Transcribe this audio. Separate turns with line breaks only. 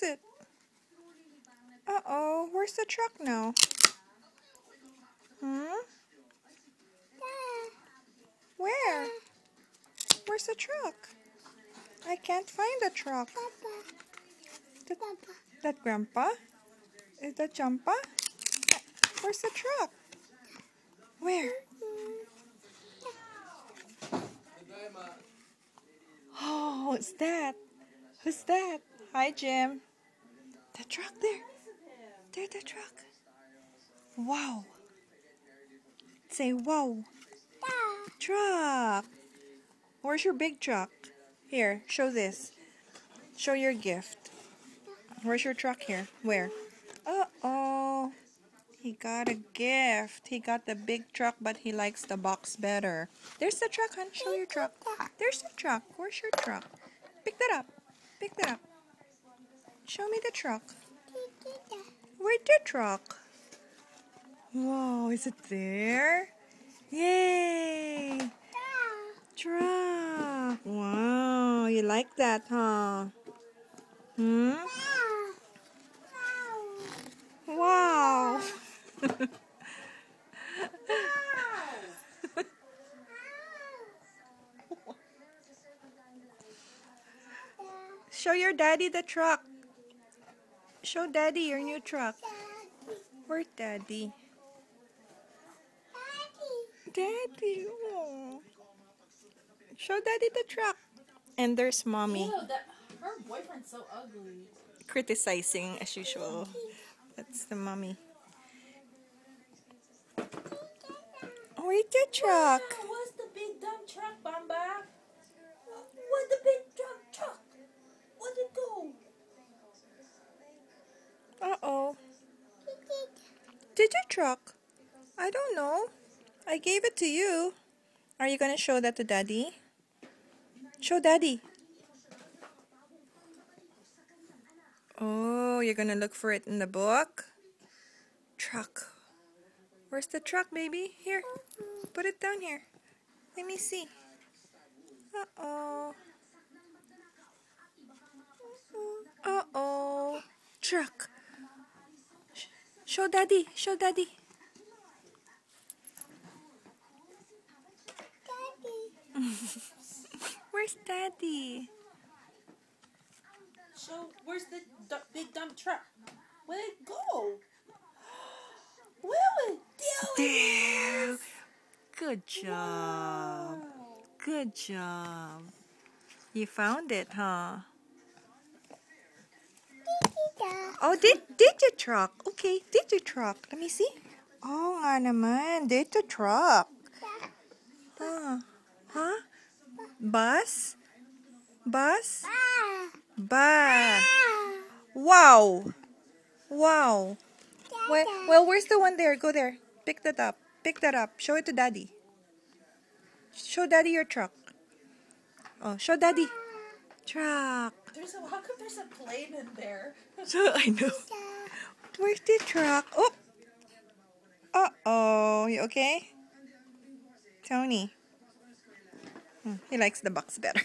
it? Uh-oh, where's the truck now? Where? Where's the truck? I can't find the truck. That Grandpa? Is that Champa? Where's the truck? Where? Oh, what's that? Who's that? Hi, Jim. The truck there. There's the truck. Wow. Say wow. Truck. Where's your big truck? Here, show this. Show your gift. Where's your truck here? Where? Uh-oh. He got a gift. He got the big truck, but he likes the box better. There's the truck, hon. Show your truck. There's the truck. Where's your truck? Pick that up. Pick that up. Show me the truck. Where's the truck? Wow, is it there? Yay! Truck. Wow, you like that, huh? Wow. Show your daddy the truck. Show daddy your new truck. Where's daddy? Daddy. Oh. Show daddy the truck. And there's mommy.
Ew, her boyfriend's so ugly.
Criticizing as usual. That's the mommy. Where's the truck?
Wow, what's the big dumb truck, Bamba? What's the big dumb truck? Where'd it go?
Uh-oh. Did you truck? I don't know. I gave it to you. Are you gonna show that to daddy? Show daddy. Oh, you're gonna look for it in the book? Truck. Where's the truck, baby? Here. Put it down here. Let me see. Uh-oh. Uh-oh. Truck. Show daddy. Show daddy. Where's daddy?
So, where's the big dumb truck? Where'd it go? Where was
There. Good job. Good job. You found it, huh? Oh, did you truck? Okay, did you truck? Let me see. Oh, nga naman. Did the truck. Huh? Bus? Bus? Bus. Wow. Wow. Well, where's the one there? Go there. Pick that up. Pick that up. Show it to daddy. Show daddy your truck. Oh, show daddy. Truck.
how come there's a plane in there?
I know. Where's the truck? Oh. Uh-oh. You okay? Tony. He likes the box better.